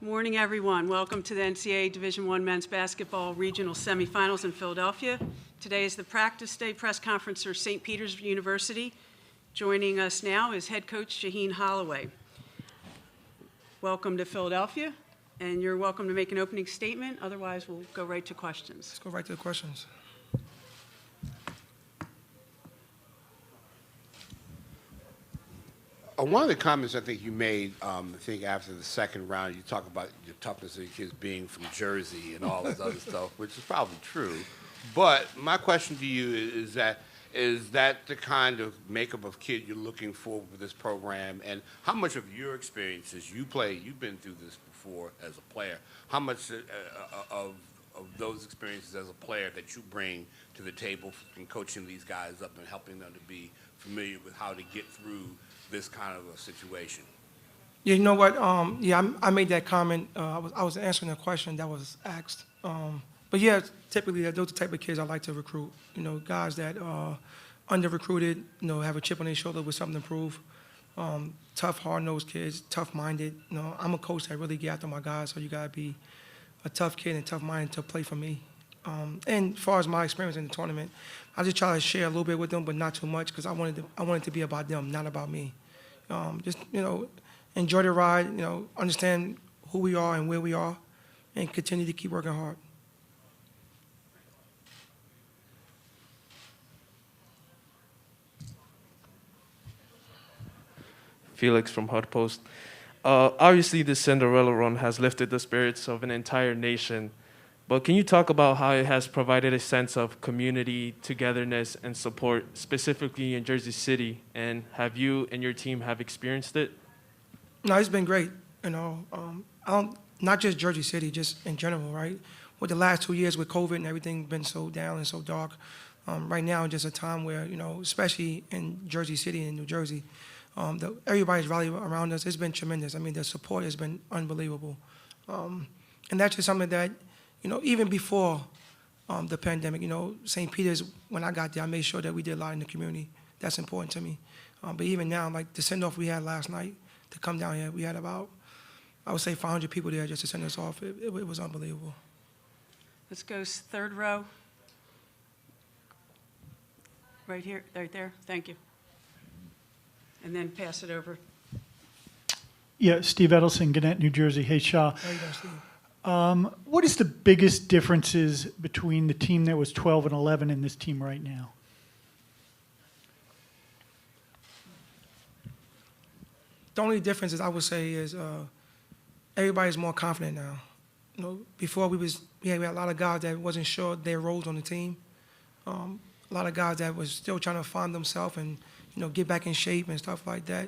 Morning, everyone. Welcome to the NCAA Division I Men's Basketball Regional Semifinals in Philadelphia. Today is the practice day press conference for St. Peter's University. Joining us now is head coach Shaheen Holloway. Welcome to Philadelphia, and you're welcome to make an opening statement. Otherwise, we'll go right to questions. Let's go right to the questions. One of the comments I think you made, I think after the second round, you talk about your toughness of your kids being from Jersey and all this other stuff, which is probably true. But my question to you is that the kind of makeup of kid you're looking for with this program, and how much of your experiences you've been through this before as a player, how much of those experiences as a player that you bring to the table in coaching these guys up and helping them to be familiar with how to get through this kind of a situation? Yeah, you know what? I made that comment. I was answering a question that was asked. But yeah, typically those are the type of kids I like to recruit. You know, guys that are under-recruited, you know, have a chip on their shoulder with something to prove. Tough, hard-nosed kids, tough-minded. You know, I'm a coach that really get after my guys, so you gotta be a tough kid and tough-minded to play for me. And as far as my experience in the tournament, I just try to share a little bit with them, but not too much, because I wanted it to be about them, not about me. Just, you know, enjoy the ride, you know, understand who we are and where we are, and continue to keep working hard. Felix from HuffPost. Obviously, the Cinderella run has lifted the spirits of an entire nation. But can you talk about how it has provided a sense of community, togetherness, and support, specifically in Jersey City? And have you and your team have experienced it? No, it's been great. You know, not just Jersey City, just in general, right? With the last 2 years with COVID and everything been so down and so dark, right now just a time where, you know, especially in Jersey City and New Jersey, everybody's rallied around us. It's been tremendous. I mean, the support has been unbelievable. And that's just something that, you know, even before the pandemic, you know, St. Peter's, when I got there, I made sure that we did a lot in the community. That's important to me. But even now, like the send-off we had last night to come down here, we had about, I would say, 500 people there just to send us off. It was unbelievable. Let's go third row. Right here, right there. Thank you. And then pass it over. Yeah, Steve Edelson, Gannett, New Jersey. Hey, Shah. How you doing, Steve? What is the biggest differences between the team that was 12 and 11 and this team right now? The only difference is, I would say, is everybody's more confident now. You know, before we had a lot of guys that wasn't sure their roles on the team. A lot of guys that was still trying to find themselves and, you know, get back in shape and stuff like that.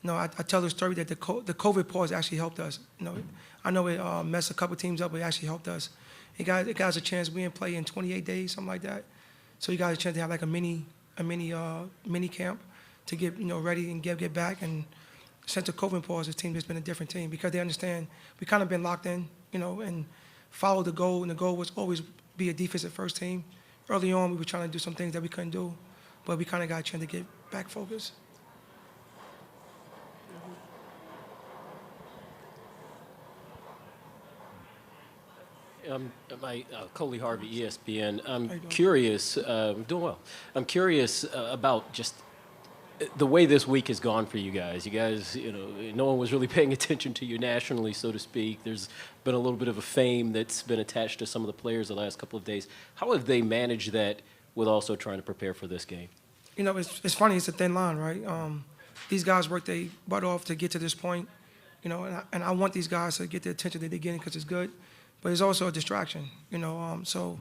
You know, I tell the story that the COVID pause actually helped us. You know, I know it messed a couple teams up, but it actually helped us. It got us a chance. We didn't play in 28 days, something like that. So you got a chance to have like a mini camp to get, you know, ready and get back. And since the COVID pause, the team has been a different team because they understand we kind of been locked in, you know, and followed the goal. And the goal was always be a defensive first team. Early on, we were trying to do some things that we couldn't do, but we kind of got a chance to get back focused. Coley Harvey, ESPN. I'm curious, doing well. I'm curious about just the way this week has gone for you guys. You guys, you know, no one was really paying attention to you nationally, so to speak. There's been a little bit of a fame that's been attached to some of the players the last couple of days. How have they managed that with also trying to prepare for this game? You know, it's funny. It's a thin line, right? These guys work their butt off to get to this point, you know, and I want these guys to get the attention that they're getting because it's good. But it's also a distraction, you know. So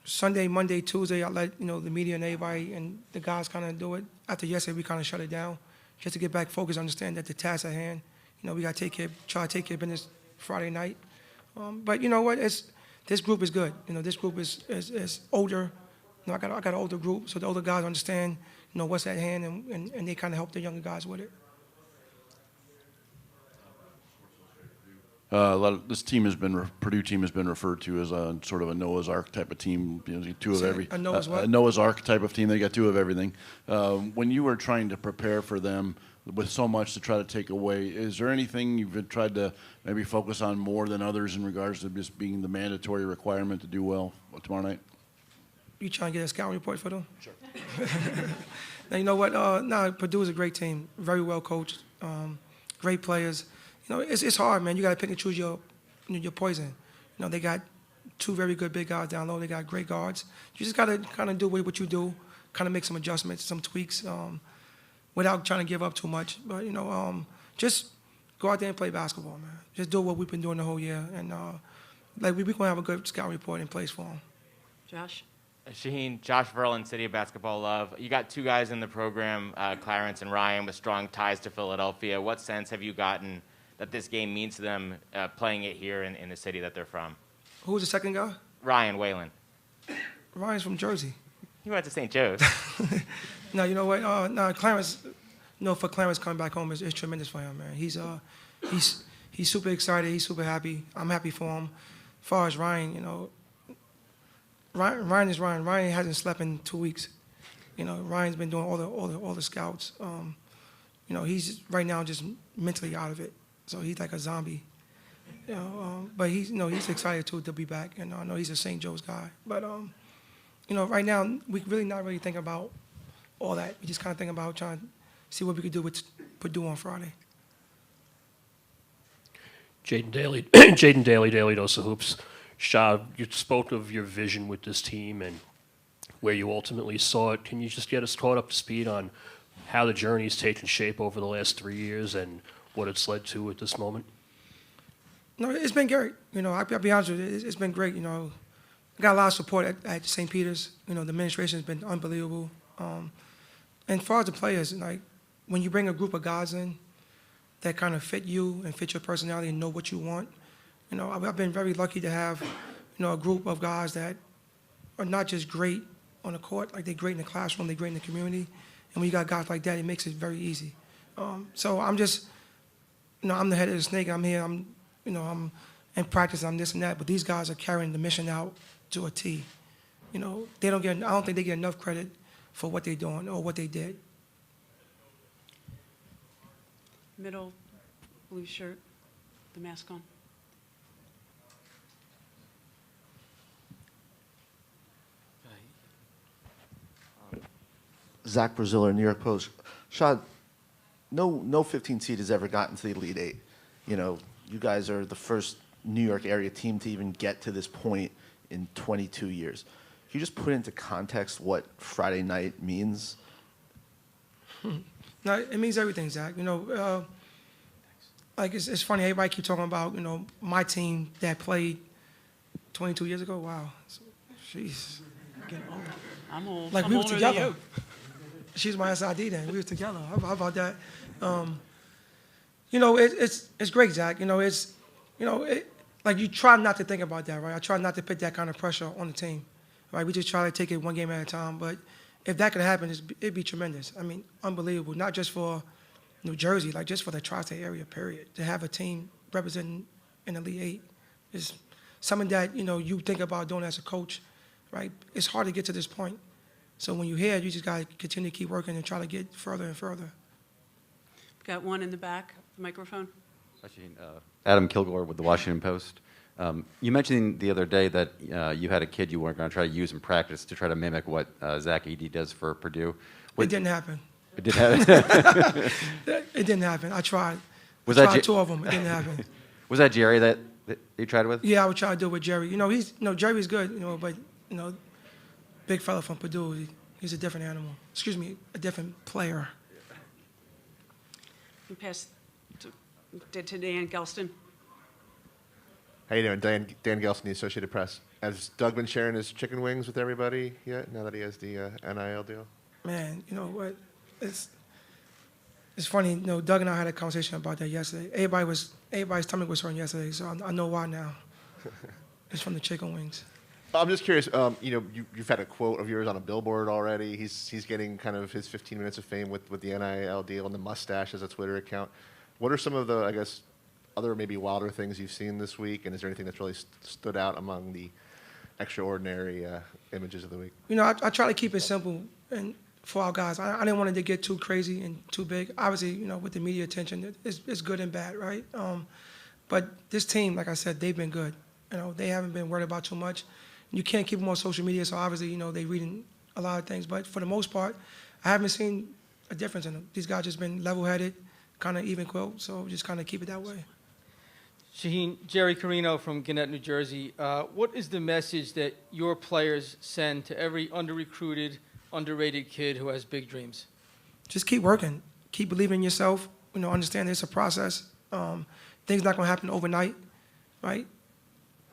Sunday, Monday, Tuesday, I let, you know, the media and everybody and the guys kind of do it. After yesterday, we kind of shut it down just to get back focused, understand that the task at hand, you know, we got to try to take care of business Friday night. But you know what? This group is good. You know, this group is older. You know, I got an older group, so the older guys understand, you know, what's at hand, and they kind of help the younger guys with it. This team has been Purdue team has been referred to as a sort of a Noah's Ark type of team. You know, two of every a Noah's what? A Noah's Ark type of team. They got two of everything. When you were trying to prepare for them, with so much to try to take away. Is there anything you've tried to maybe focus on more than others in regards to just being the mandatory requirement to do well tomorrow night? You trying to get a scouting report for them? Sure. Now, you know what? No, Purdue is a great team, very well coached, great players. You know, it's hard, man. You got to pick and choose your poison. You know, they got two very good big guys down low. They got great guards. You just got to kind of do what you do, kind of make some adjustments, some tweaks, without trying to give up too much. But, you know, just go out there and play basketball, man. Just do what we've been doing the whole year. And, like, we're going to have a good scout report in place for them. Josh? Shaheen, Josh Verlin, City of Basketball Love. You got two guys in the program, Clarence and Ryan, with strong ties to Philadelphia. What sense have you gotten that this game means to them playing it here in the city that they're from? Who's the second guy? Ryan Whalen. Ryan's from Jersey. He went to St. Joe's. No, you know what? No, Clarence. No, for Clarence coming back home is tremendous for him, man. He's super excited. He's super happy. I'm happy for him. As far as Ryan, you know, Ryan is Ryan. Ryan hasn't slept in 2 weeks. You know, Ryan's been doing all the scouts. You know, he's right now just mentally out of it. So he's like a zombie. You know, but he's excited to be back, and I know he's a St. Joe's guy. But you know, right now we really not really thinking about all that. We just kind of think about trying to see what we could do with Purdue on Friday. Jaden Daly, Daily Dose of Hoops. Shah, you spoke of your vision with this team and where you ultimately saw it. Can you just get us caught up to speed on how the journey's taken shape over the last 3 years and what it's led to at this moment? No, it's been great. You know, I'll be honest with you, it's been great. You know, I got a lot of support at St. Peter's. You know, the administration has been unbelievable. And as far as the players, like, when you bring a group of guys in that kind of fit you and fit your personality and know what you want, you know, I've been very lucky to have, you know, a group of guys that are not just great on the court, like they're great in the classroom, they're great in the community. And when you got guys like that, it makes it very easy. So I'm just, you know, I'm the head of the snake. I'm here. I'm in practice. I'm this and that. But these guys are carrying the mission out to a T. You know, I don't think they get enough credit for what they're doing or what they did. Middle blue shirt, the mask on. Zach Braziller, New York Post. Shad, no 15 seed has ever gotten to the Elite Eight. You know, you guys are the first New York area team to even get to this point in 22 years. Can you just put into context what Friday night means? No, it means everything, Zach. You know, like it's funny. Everybody keep talking about, you know, my team that played 22 years ago. Wow, jeez, getting old. I'm old. Like I'm we were older than together. you. She's my SID then. We were together. How about that? You know, it's great, Zach. You know, like you try not to think about that, right? I try not to put that kind of pressure on the team, right? We just try to take it one game at a time. But if that could happen, it'd be tremendous. I mean, unbelievable. Not just for New Jersey, like just for the tri-state area, period. To have a team representing an Elite Eight is something that, you know, you think about doing as a coach, right? It's hard to get to this point. So when you're here, you just got to continue to keep working and try to get further and further. Got one in the back, microphone. Adam Kilgore with the Washington Post. You mentioned the other day that you had a kid you weren't going to try to use in practice to try to mimic what Zach Edey does for Purdue. It didn't happen. It did happen. It didn't happen. I tried. Was I that tried two of them. It didn't happen. Was that Jerry that you tried with? Yeah, I would try to do it with Jerry. You know, Jerry's good, you know, but, you know, big fella from Purdue, he's a different animal. Excuse me, a different player. We pass to Dan Gelston. How you doing? Dan Gelston, the Associated Press. Has Doug been sharing his chicken wings with everybody yet, now that he has the NIL deal? Man, you know what? It's funny. You know, Doug and I had a conversation about that yesterday. Everybody's stomach was hurting yesterday, so I know why now. It's from the chicken wings. I'm just curious. You know, you've had a quote of yours on a billboard already. He's getting kind of his 15 minutes of fame with the NIL deal and the mustache as a Twitter account. What are some of the, I guess, other maybe wilder things you've seen this week? And is there anything that's really stood out among the extraordinary images of the week? You know, I try to keep it simple, and for our guys. I didn't want it to get too crazy and too big. Obviously, with the media attention, it's good and bad, right? But this team, like I said, they've been good. They haven't been worried about too much. You can't keep them on social media, so obviously, they reading a lot of things. But for the most part, I haven't seen a difference in them. These guys just been level-headed, kind of even quote, so just kind of keep it that way. Shaheen, Jerry Carino from Gannett, New Jersey. What is the message that your players send to every under-recruited, underrated kid who has big dreams? Just keep working. Keep believing in yourself. Understand it's a process. Things not going to happen overnight, right?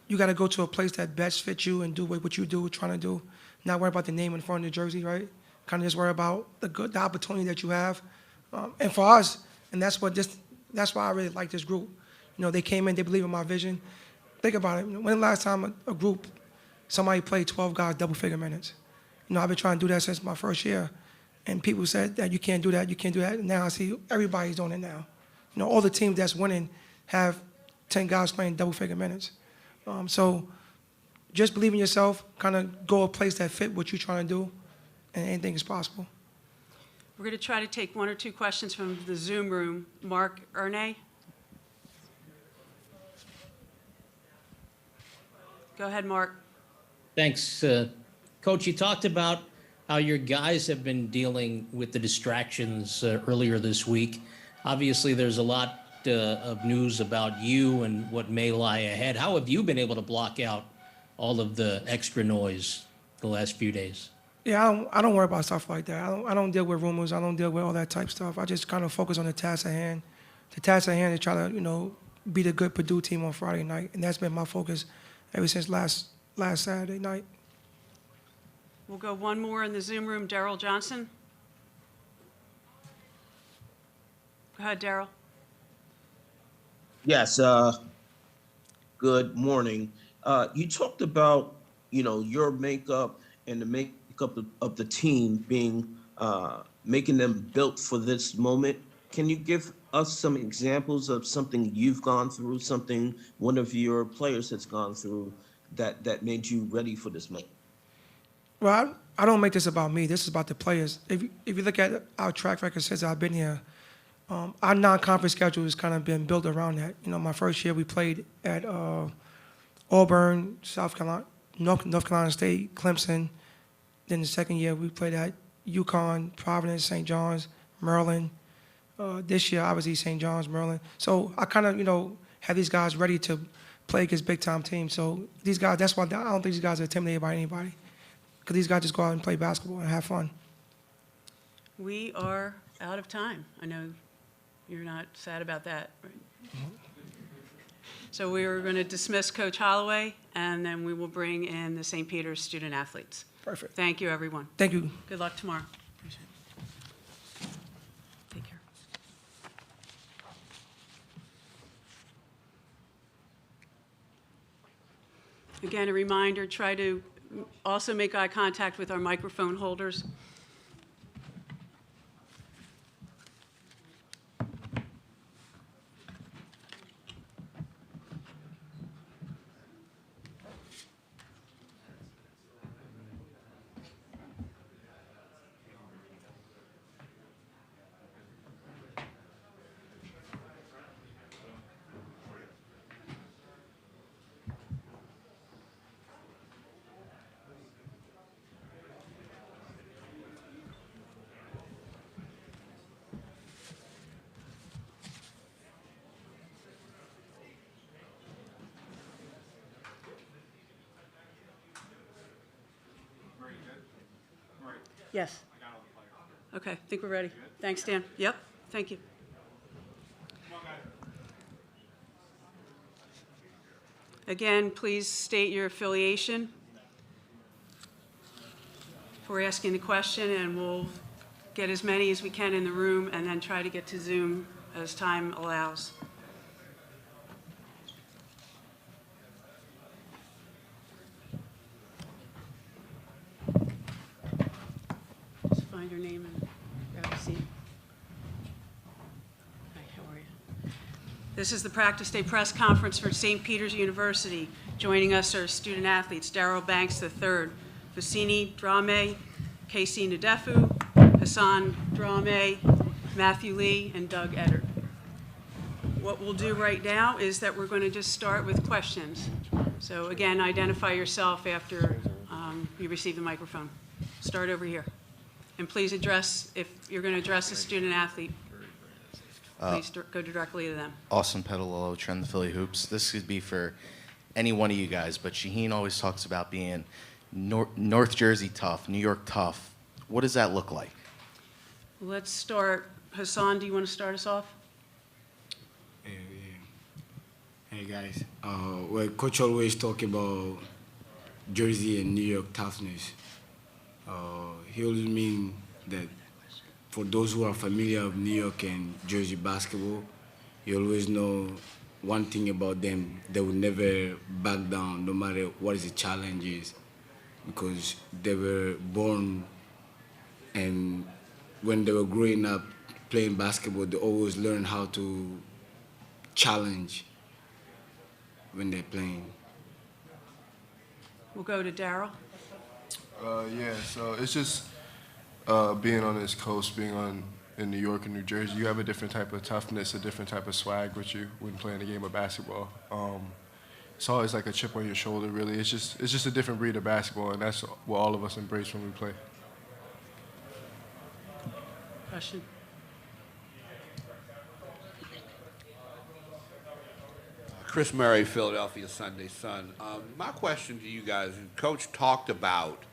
You got to go to a place that best fits you and do what you do, trying to do. Not worry about the name in front of the jersey, right? Kind of just worry about the opportunity that you have. And for us, and that's why I really like this group. They came in, they believe in my vision. Think about it. When the last time a group, somebody played 12 guys double-figure minutes? I've been trying to do that since my first year. And people said that you can't do that, you can't do that. And now I see everybody's doing it now. All the teams that's winning have 10 guys playing double-figure minutes. So just believe in yourself, kind of go a place that fit what you're trying to do, and anything is possible. We're going to try to take one or two questions from the Zoom room. Mark Ernay. Go ahead, Mark. Thanks. Coach, you talked about how your guys have been dealing with the distractions earlier this week. Obviously, there's a lot of news about you and what may lie ahead. How have you been able to block out all of the extra noise the last few days? Yeah, I don't worry about stuff like that. I don't deal with rumors. I don't deal with all that type stuff. I just kind of focus on the task at hand. The task at hand is try to, beat a good Purdue team on Friday night, and that's been my focus ever since last Saturday night. We'll go one more in the Zoom room. Daryl Johnson. Go ahead, Daryl. Yes, good morning. You talked about, your makeup and the makeup of the team being, making them built for this moment. Can you give us some examples of something you've gone through, something one of your players has gone through that made you ready for this moment? Well, I don't make this about me. This is about the players. If you look at our track record since I've been here, our non-conference schedule has kind of been built around that. My first year we played at Auburn, South Carolina, North Carolina State, Clemson. Then the second year we played at UConn, Providence, St. John's, Maryland. This year, obviously, St. John's, Maryland. So I kind of, have these guys ready to play against big-time teams. So these guys, that's why I don't think these guys are intimidated by anybody, because these guys just go out and play basketball and have fun. We are out of time. I know you're not sad about that, right? So we are going to dismiss Coach Holloway, and then we will bring in the St. Peter's student athletes. Perfect. Thank you, everyone. Thank you. Good luck tomorrow. Take care. Again, a reminder, try to also make eye contact with our microphone holders. Yes. Okay, I think we're ready. Thanks, Dan. Yep, thank you. Again, please state your affiliation before asking the question, and we'll get as many as we can in the room and then try to get to Zoom as time allows. Find your name and grab a seat. Hi, how are you? This is the Practice Day press conference for St. Peter's University. Joining us are student athletes Darryl Banks III, Vicini Drame, Casey Nadefu, Hassan Drame, Matthew Lee, and Doug Eddard. What we'll do right now is that we're going to just start with questions. So again, identify yourself after you receive the microphone. Start over here. And please address, if you're going to address a student athlete, please go directly to them. Austin Pedalolo, Trend the Philly Hoops. This could be for any one of you guys, but Shaheen always talks about being North Jersey tough, New York tough. What does that look like? Let's start. Hassan, do you want to start us off? Hey guys, well, Coach always talk about Jersey and New York toughness. He always mean that for those who are familiar with New York and Jersey basketball, you always know one thing about them: they will never back down, no matter what the challenge is, because they were born, and when they were growing up playing basketball, they always learn how to challenge when they're playing. We'll go to Daryl. Yeah, so it's just being on this coast, in New York and New Jersey, you have a different type of toughness, a different type of swag with you when playing a game of basketball. It's always like a chip on your shoulder, really. It's just a different breed of basketball, and that's what all of us embrace when we play. Question. Chris Murray, Philadelphia Sunday Sun. My question to you guys, Coach talked about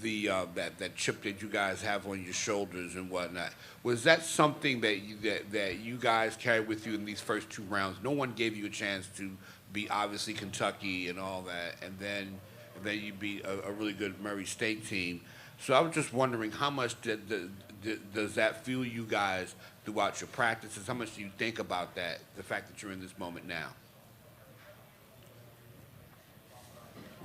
the that chip that you guys have on your shoulders and whatnot. Was that something that you guys carried with you in these first two rounds? No one gave you a chance to beat obviously Kentucky and all that, and then you beat a really good Murray State team. So I was just wondering, how much does that fuel you guys throughout your practices? How much do you think about that, the fact that you're in this moment now?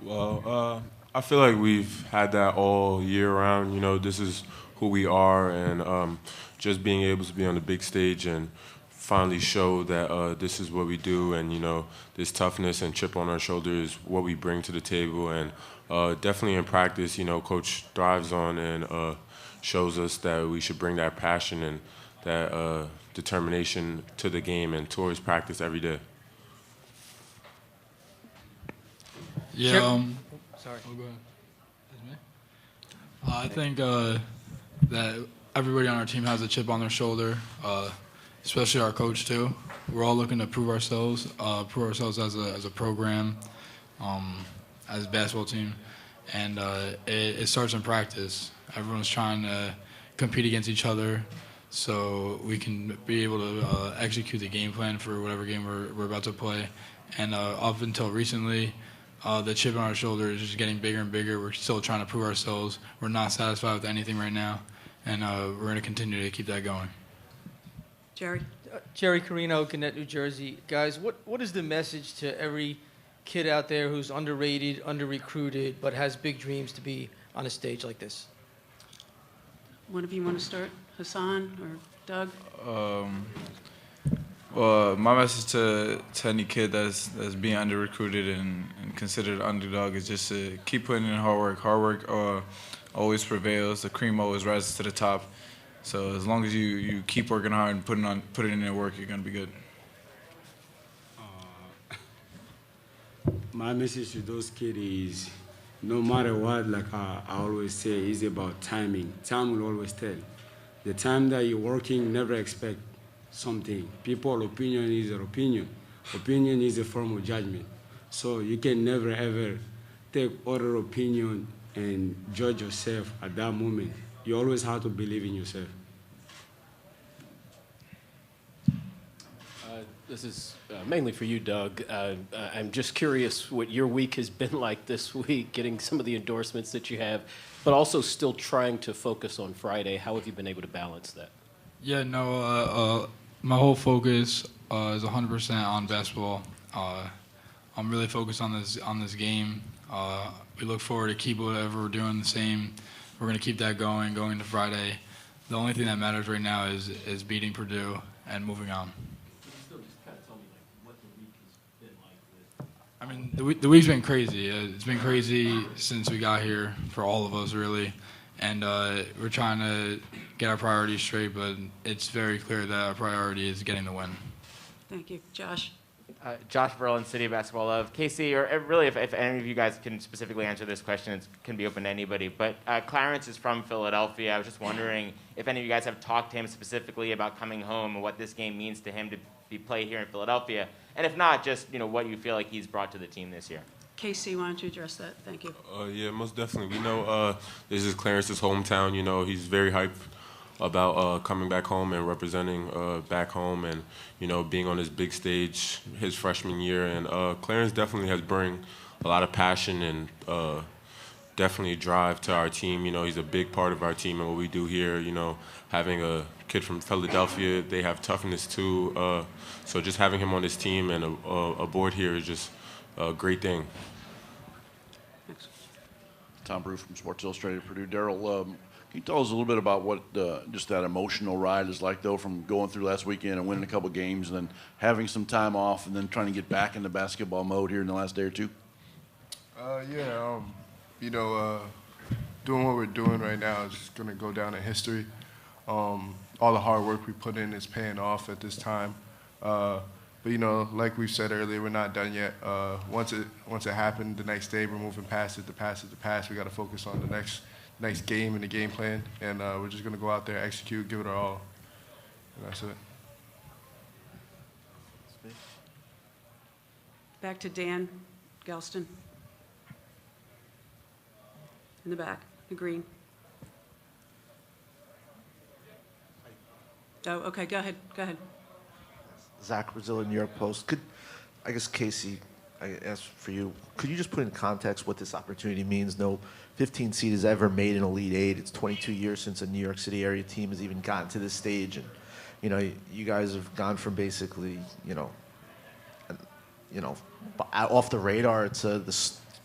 Well, I feel like we've had that all year round. You know, this is who we are, and just being able to be on the big stage and finally show that this is what we do, and, you know, this toughness and chip on our shoulder is what we bring to the table. And definitely in practice, you know, Coach thrives on and shows us that we should bring that passion and that determination to the game and towards practice every day. Yeah, sorry. Oh, go ahead. I think that everybody on our team has a chip on their shoulder, especially our coach too. We're all looking to prove ourselves as a program, as a basketball team, and it starts in practice. Everyone's trying to compete against each other, so we can be able to execute the game plan for whatever game we're about to play. And up until recently, the chip on our shoulder is just getting bigger and bigger. We're still trying to prove ourselves. We're not satisfied with anything right now, and we're going to continue to keep that going. Jerry. Jerry Carino, Gannett, New Jersey. Guys, what is the message to every kid out there who's underrated, under-recruited, but has big dreams to be on a stage like this? One of you want to start? Hassan or Doug? Well, my message to any kid that's being under-recruited and considered an underdog is just to keep putting in hard work. Hard work always prevails. The cream always rises to the top. So as long as you keep working hard and putting in your work, you're going to be good. My message to those kids is, no matter what, like I always say, is about timing. Time will always tell. The time that you're working, never expect something. People's opinion is their opinion. Opinion is a form of judgment. So you can never ever take other opinion and judge yourself at that moment. You always have to believe in yourself. This is mainly for you, Doug. I'm just curious what your week has been like this week, getting some of the endorsements that you have, but also still trying to focus on Friday. How have you been able to balance that? Yeah, no, my whole focus is 100% on basketball. I'm really focused on this game. We look forward to keep whatever we're doing the same. We're going to keep that going to Friday. The only thing that matters right now is beating Purdue and moving on. I mean, the week's been crazy. It's been crazy since we got here for all of us, really. And we're trying to get our priorities straight, but it's very clear that our priority is getting the win. Thank you. Josh? Josh Verlin, City of Basketball Love. Casey, or really if any of you guys can specifically answer this question, it can be open to anybody. But Clarence is from Philadelphia. I was just wondering if any of you guys have talked to him specifically about coming home and what this game means to him to be played here in Philadelphia. And if not, just what you feel like he's brought to the team this year. Casey, why don't you address that? Thank you. Yeah, most definitely. We know this is Clarence's hometown. He's very hyped about coming back home and representing back home and, being on this big stage his freshman year. And Clarence definitely has bring a lot of passion and definitely drive to our team. He's a big part of our team and what we do here. Having a kid from Philadelphia, they have toughness too. So just having him on this team and aboard here is just a great thing. Tom Brew from Sports Illustrated, Purdue. Daryl, can you tell us a little bit about what just that emotional ride is like, though, from going through last weekend and winning a couple games and then having some time off and then trying to get back into basketball mode here in the last day or two? Doing what we're doing right now is just going to go down in history. All the hard work we put in is paying off at this time. But like we've said earlier, we're not done yet. Once it happened, the next day we're moving past it. The past is the past. We got to focus on the next game and the game plan, and we're just going to go out there, execute, give it our all, and that's it. Back to Dan Gelston. In the back, the green. Oh, okay, go ahead. Zach Brazil, New York Post. Casey, I ask for you, could you just put in context what this opportunity means? No 15 seed has ever made an Elite Eight. It's 22 years since a New York City area team has even gotten to this stage. And, you guys have gone from basically, off the radar to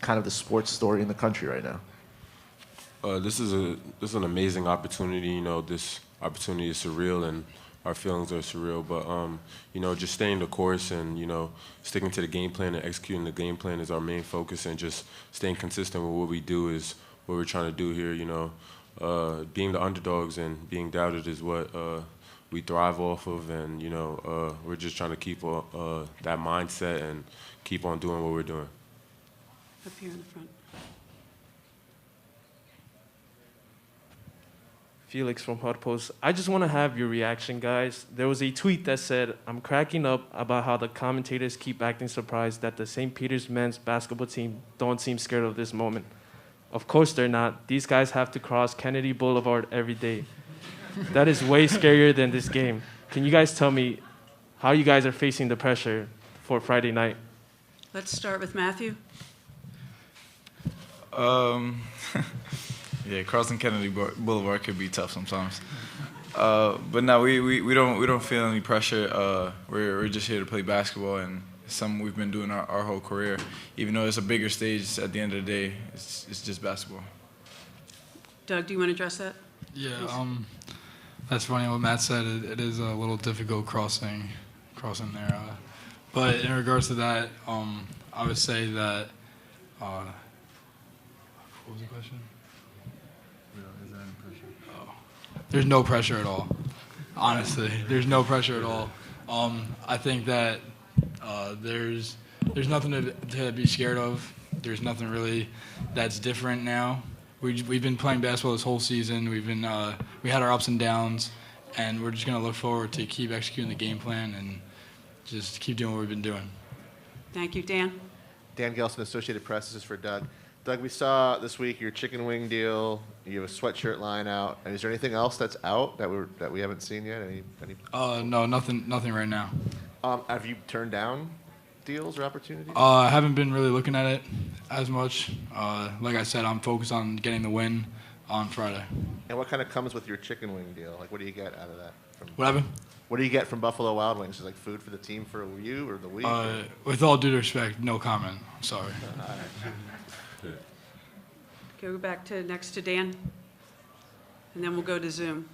kind of the sports story in the country right now. This is an amazing opportunity. This opportunity is surreal and our feelings are surreal. But just staying the course and sticking to the game plan and executing the game plan is our main focus. And just staying consistent with what we do is what we're trying to do here. Being the underdogs and being doubted is what we thrive off of. And we're just trying to keep that mindset and keep on doing what we're doing. Up here in the front. Felix from HuffPost. I just want to have your reaction, guys. There was a tweet that said, "I'm cracking up about how the commentators keep acting surprised that the St. Peter's men's basketball team don't seem scared of this moment. Of course they're not. These guys have to cross Kennedy Boulevard every day. That is way scarier than this game. Can you guys tell me how you guys are facing the pressure for Friday night?" Let's start with Matthew. Yeah, crossing Kennedy Boulevard could be tough sometimes. But no, we don't feel any pressure. We're just here to play basketball, and it's something we've been doing our whole career. Even though it's a bigger stage, at the end of the day, it's just basketball. Doug, do you want to address that? Yeah, that's funny what Matt said. It is a little difficult crossing there. But in regards to that, I would say that. What was the question? There's no pressure at all. Honestly, there's no pressure at all. I think that there's nothing to be scared of. There's nothing really that's different now. We've been playing basketball this whole season. We had our ups and downs, and we're just gonna look forward to keep executing the game plan and just keep doing what we've been doing. Thank you, Dan. Dan Gelston, Associated Press. This is for Doug. Doug, we saw this week your chicken wing deal. You have a sweatshirt line out. And is there anything else that's out that we haven't seen yet? No, nothing right now. Have you turned down deals or opportunities? I haven't been really looking at it as much. Like I said, I'm focused on getting the win on Friday. And what kind of comes with your chicken wing deal? Like, what do you get out of that? What happened? What do you get from Buffalo Wild Wings? Is it like food for the team for you or the week? With all due respect, no comment. I'm sorry. Go back to next to Dan, and then we'll go to Zoom.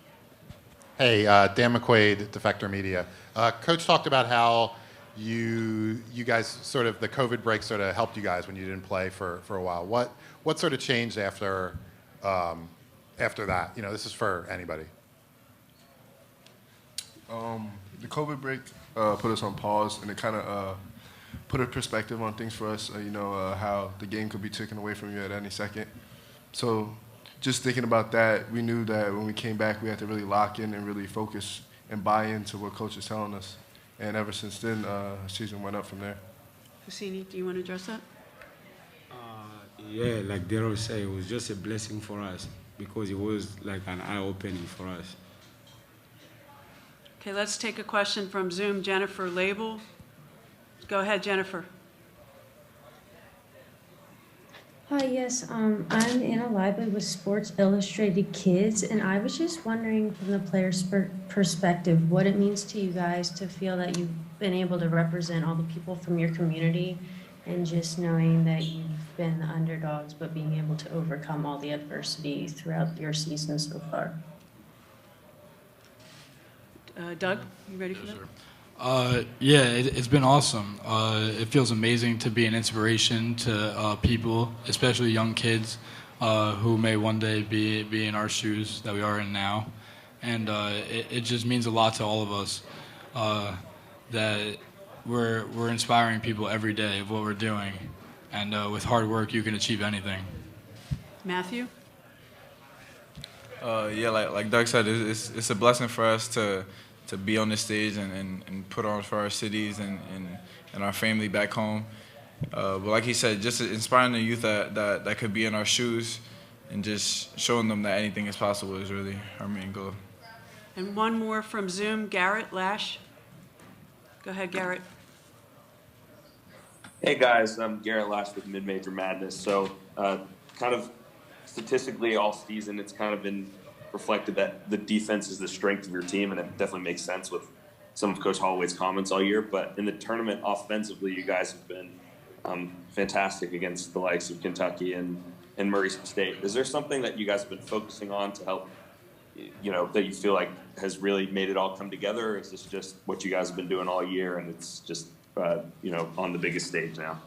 Hey, Dan McQuaid, Defector Media. Coach talked about how you guys sort of, the COVID break sort of helped you guys when you didn't play for a while. What sort of changed after that? This is for anybody. The COVID break put us on pause, and it kind of put a perspective on things for us. How the game could be taken away from you at any second. So, just thinking about that, we knew that when we came back, we had to really lock in and really focus and buy into what coach is telling us. And ever since then, season went up from there. Husseini, do you want to address that? Yeah, like Daryl said, it was just a blessing for us because it was like an eye-opening for us. Okay, let's take a question from Zoom. Jennifer Label. Go ahead, Jennifer. Hi, yes, I'm Anna Lively with Sports Illustrated Kids, and I was just wondering from the player's perspective what it means to you guys to feel that you've been able to represent all the people from your community and just knowing that you've been the underdogs but being able to overcome all the adversity throughout your season so far. Doug, you ready for that? Yeah, it's been awesome. It feels amazing to be an inspiration to people, especially young kids who may one day be in our shoes that we are in now. And it just means a lot to all of us that we're inspiring people every day of what we're doing. And with hard work, you can achieve anything. Matthew? Yeah, like Doug said, it's a blessing for us to be on this stage and put on for our cities and our family back home. But like he said, just inspiring the youth that could be in our shoes and just showing them that anything is possible is really our main goal. And one more from Zoom, Garrett Lash. Go ahead, Garrett. Hey guys, I'm Garrett Lash with Mid-Major Madness. So kind of statistically all season, it's kind of been reflected that the defense is the strength of your team, and it definitely makes sense with some of Coach Holloway's comments all year. But in the tournament, offensively, you guys have been fantastic against the likes of Kentucky and Murray State. Is there something that you guys have been focusing on to help, that you feel like has really made it all come together, or is this just what you guys have been doing all year and it's just, on the biggest stage now?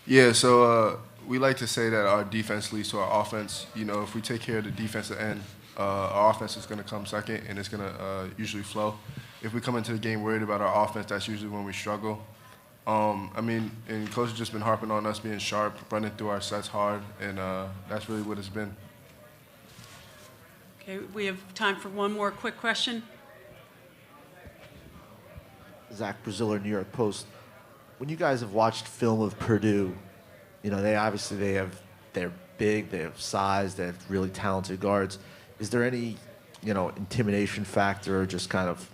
Yeah, so we like to say that our defense leads to our offense. If we take care of the defensive end, our offense is going to come second, and it's going to usually flow. If we come into the game worried about our offense, that's usually when we struggle. And Coach has just been harping on us being sharp, running through our sets hard, and that's really what it's been. Okay, we have time for one more quick question. Zach Braziller, New York Post. When you guys have watched film of Purdue, they're big, they have size, they have really talented guards. Is there any, intimidation factor or just kind of,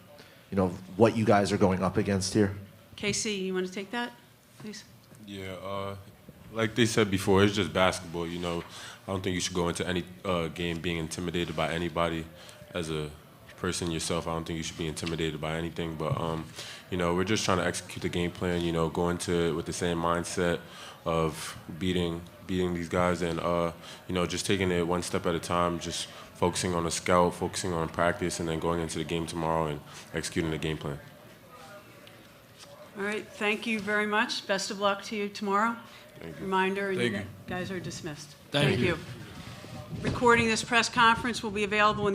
what you guys are going up against here? Casey, you want to take that, please? Yeah, like they said before, it's just basketball. I don't think you should go into any game being intimidated by anybody. As a person yourself, I don't think you should be intimidated by anything. But we're just trying to execute the game plan. Go into it with the same mindset of beating these guys, and just taking it one step at a time. Just focusing on the scout, focusing on practice, and then going into the game tomorrow and executing the game plan. All right, thank you very much. Best of luck to you tomorrow. Thank you. Reminder, Thank you you. guys are dismissed. Thank you. Recording this press conference will be available in the